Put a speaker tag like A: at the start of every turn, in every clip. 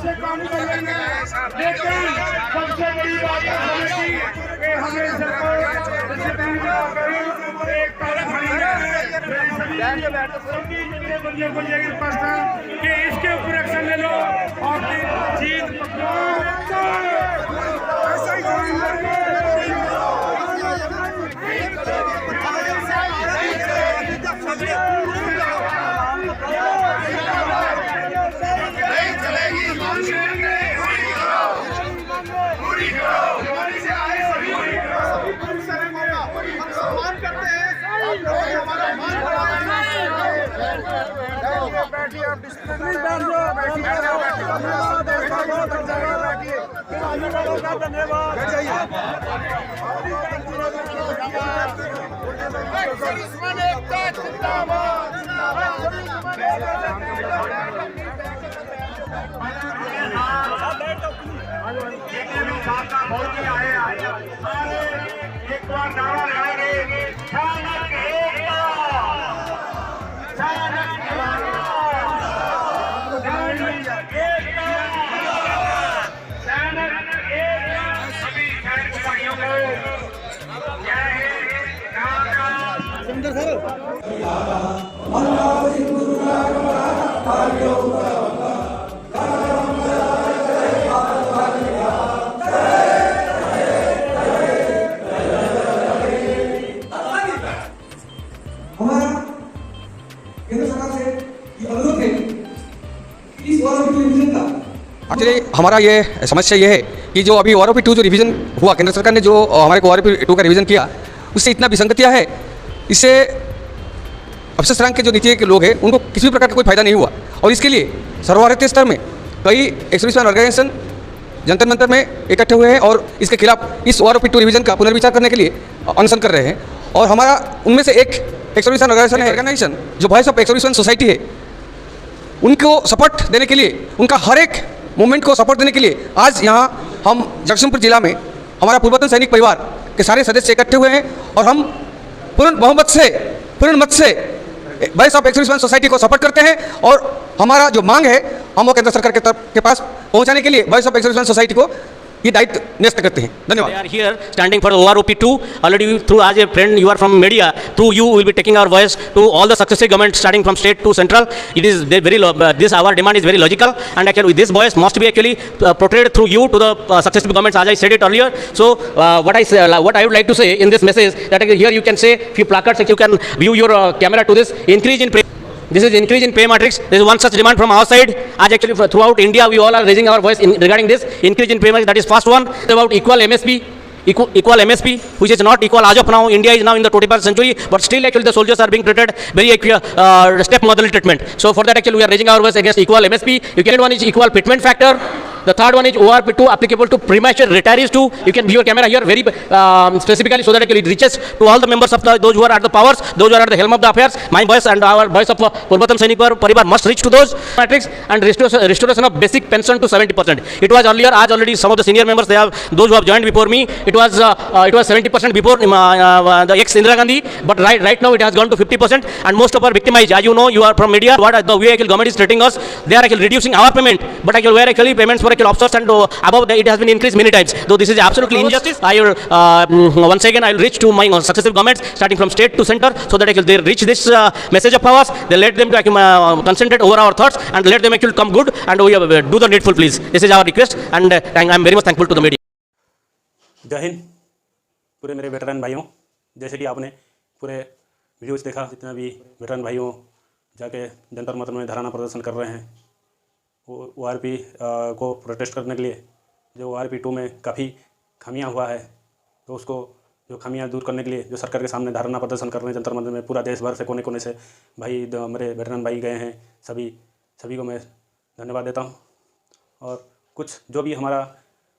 A: से काम कर लेंगे, लेकिन सबसे बड़ी बात है कि हमें सरकार सभी जितने बंदे को ये स्पष्ट है कि इसके ऊपर एक्शन ले लो और जीत ऐसा ही एक बार नारा लगाएंगे,
B: एक्चुअली हमारा ये समस्या ये है कि जो अभी OROP 2 जो रिवीजन हुआ, केंद्र सरकार ने जो हमारे को OROP 2 का रिवीजन किया, उससे इतना विसंगतियाँ है, इससे अफसर श्रेणी के जो नीति के लोग हैं उनको किसी भी प्रकार का कोई फायदा नहीं हुआ। और इसके लिए सर्वभारतीय स्तर में कई एक्स-सर्विसमैन ऑर्गेनाइजेशन जंतर मंतर में इकट्ठे हुए हैं और इसके खिलाफ इस OROP 2 रिवीजन का पुनर्विचार करने के लिए अनशन कर रहे हैं। और हमारा उनमें से एक एक्स-सर्विसमैन ऑर्गेनाइजेशन जो वॉइस ऑफ एक्स-सर्विसमैन सोसाइटी है, उनको सपोर्ट देने के लिए, उनका हर एक मूवमेंट को सपोर्ट देने के लिए आज यहाँ हम जगतसिंहपुर जिला में हमारा पूर्वतन सैनिक परिवार के सारे सदस्य इकट्ठे हुए हैं और हम पूर्ण मत से वॉइस ऑफ एक्स-सर्विसमैन सोसाइटी को सपोर्ट करते हैं। और हमारा जो मांग है हम वो केंद्र सरकार के पास पहुँचाने के लिए वॉइस ऑफ एक्स-सर्विसमैन सोसाइटी को ये दायित्व न्यस्त करते हैं। धन्यवाद।
C: They are here standing for OROP 2. Already through, as a friend you are from media, through you will be taking our voice to all the successive governments starting from state to central. It is very this our demand is very logical, and actually this voice must be actually portrayed through you to the successive governments, as I said it earlier. So what I would like to say in this message, that here you can say few placards, you can view your camera to this increase in pay. This is increase in pay matrix. There is one such demand from our side. As actually throughout India, we all are raising our voice regarding this increase in pay matrix. That is first one. About equal MSP. Equal MSP, which is not equal as of now. India is now in the 21st century, but still actually the soldiers are being treated very step-motherly treatment. So for that actually we are raising our voice against equal MSP. Second one is equal fitment factor. The third one is OROP 2 applicable to premature retirees too. You can view your camera here very specifically so that actually it reaches to all the members of those who are at the powers, those who are at the helm of the affairs. My voice and our voice of Purvatam Sainik Parivar must reach to those matrix, and restoration of basic pension to 70%. It was earlier, as already some of the senior members, those who have joined before me, it was 70% before the ex-Indira Gandhi, but right now it has gone to 50%, and most of our victimized, as you know, you are from media, what the way actually government is treating us, they are actually reducing our payment, but actually where actually payments for actually officers and above that it has been increased many times. Though this is absolutely injustice, I will once again I will reach to my successive governments starting from state to center, so that actually they reach this message of ours. They let them to actually concentrate over our thoughts and let them actually come good and we do the needful, please. This is our request, and I am very much thankful to the media.
D: जय हिंद पूरे मेरे veteran भाइयों, जैसे कि आपने पूरे videos देखा, जितने भी वेटरन भाइयों जाके जंतर मंतर में धरना प्रदर्शन कर रहे हैं, वो ORP को प्रोटेस्ट करने के लिए, जो ORP 2 में काफ़ी खामियां हुआ है, तो उसको जो खामियां दूर करने के लिए जो सरकार के सामने धरना प्रदर्शन कर रहे हैं जंतर मंतर में, पूरा देश भर से कोने कोने से भाई मेरे वेटरन भाई गए हैं, सभी को मैं धन्यवाद देता हूँ। और कुछ जो भी हमारा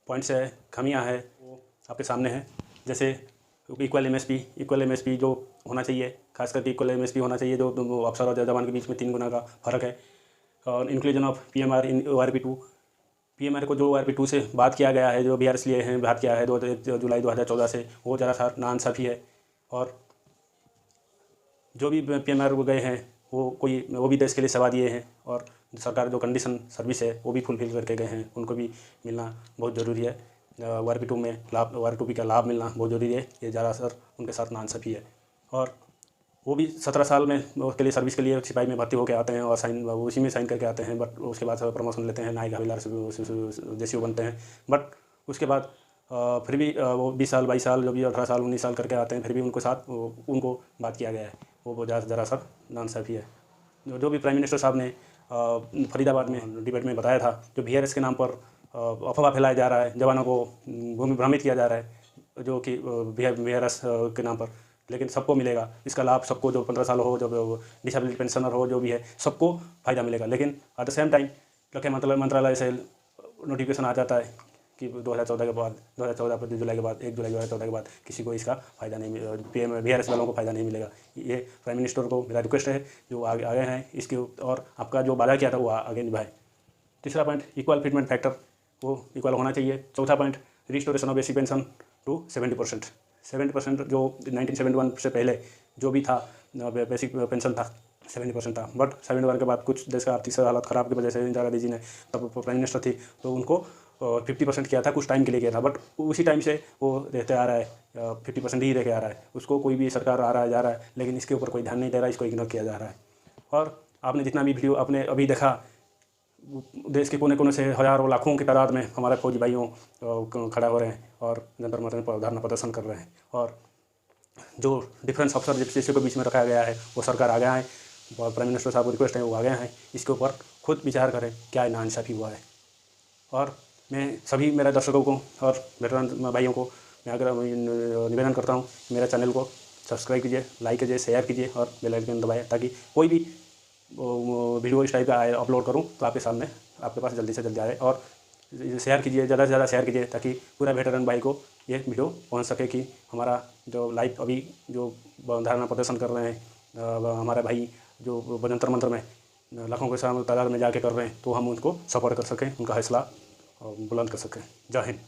D: पॉइंट्स है, खामियाँ है, वो आपके सामने है। जैसे इक्वल MSP जो होना चाहिए, खास करके इक्वल MSP होना चाहिए, जो अफसर और जवान के बीच में 3 गुना का फ़र्क है। और inclusion of PMR in ORP 2, PMR को जो ORP 2 से बात किया गया है, जो बिहार से लिए हैं, बात किया है 2 जुलाई 2014 से, वो ज़रा सा नाइंसाफ़ी है। और जो भी PMR को गए हैं वो भी देश के लिए सेवा दिए हैं, और सरकार जो कंडीशन सर्विस है वो भी फुलफिल करके गए हैं, उनको भी मिलना बहुत ज़रूरी है। ORP2 में लाभ, ORP2 का लाभ मिलना बहुत ज़रूरी है। ये ज़्यादातर उनके साथ नाइंसाफ़ी है। और वो भी 17 साल में उसके लिए सर्विस के लिए सिपाही में भर्ती होकर आते हैं और साइन उसी में साइन करके आते हैं, बट उसके बाद प्रमोशन लेते हैं, नायक हवलदार जैसे वो बनते हैं। बट उसके बाद फिर भी वो 20 साल 22 साल जो भी 18 साल 19 साल करके आते हैं, फिर भी उनको साथ उनको बात किया गया है, वो ज़रा सा नाइंसाफ़ी है। जो भी प्राइम मिनिस्टर साहब ने फरीदाबाद में डिबेट में बताया था, जो VRS के नाम पर अफवाह फैलाया जा रहा है, जवानों को भ्रमित किया जा रहा है, जो कि VRS के नाम पर, लेकिन सबको मिलेगा इसका लाभ, सबको जो 15 साल हो, जो डिसेबिलिटी पेंशनर हो, जो भी है सबको फ़ायदा मिलेगा। लेकिन एट द सेम टाइम रखे मंत्रालय से नोटिफिकेशन आ जाता है कि 2014 के बाद 2014 जुलाई के बाद 1 जुलाई 2014 के बाद किसी को इसका फ़ायदा नहीं, PM VRS वालों को फ़ायदा नहीं मिलेगा। ये प्राइम मिनिस्टर को मेरा रिक्वेस्ट है, जो आगे हैं इसके, और आपका जो वादा किया था वो आगे निभाए। तीसरा पॉइंट, इक्वल फिटमेंट फैक्टर वो इक्वल होना चाहिए। चौथा point, restoration of basic pension to 70%। 70% जो 1971 से पहले जो भी था बेसिक पेंशन था 70% था, बट 71 के बाद कुछ देश का आर्थिक हालत ख़राब की वजह से इंदिरा गांधी जी ने तब प्राइम मिनिस्टर थी, तो उनको 50% किया था, कुछ टाइम के लिए किया था, बट उसी टाइम से वो रहते आ रहा है, 50% ही रह के आ रहा है। उसको कोई भी सरकार आ रहा है जा रहा है, लेकिन इसके ऊपर कोई ध्यान नहीं दे रहा है, इसको इग्नोर किया जा रहा है। और आपने जितना भी वीडियो आपने अभी देखा, देश के कोने कोने से हज़ारों लाखों की तादाद में हमारे फौजी भाइयों खड़ा हो रहे हैं और जंतर मंतर पर धरना प्रदर्शन कर रहे हैं। और जो डिफेंस अफसर जैसे को बीच में रखा गया है, वो सरकार आ गया है, प्राइम मिनिस्टर साहब को रिक्वेस्ट है, वो आ गए हैं, इसके ऊपर खुद विचार करें क्या नाइंसाफ़ी हुआ है। और मैं सभी मेरे दर्शकों को और वेटरन भाइयों को मैं अगर निवेदन करता हूँ, मेरा चैनल को सब्सक्राइब कीजिए, लाइक कीजिए, शेयर कीजिए और बेल आइकन दबाएं, ताकि कोई भी वीडियो इस टाइप का अपलोड करूं तो आपके सामने, आपके पास जल्दी से जल्दी आए। और शेयर कीजिए, ज़्यादा से ज़्यादा शेयर कीजिए, ताकि पूरा वेटरन भाई को ये वीडियो पहुंच सके कि हमारा जो लाइव अभी जो धारणा प्रदर्शन कर रहे हैं हमारे भाई, जो जंतर मंतर में लाखों के तादाद में जाके कर रहे हैं, तो हम उनको सपोर्ट कर सकें, उनका हौसला बुलंद कर सकें। जय हिंद।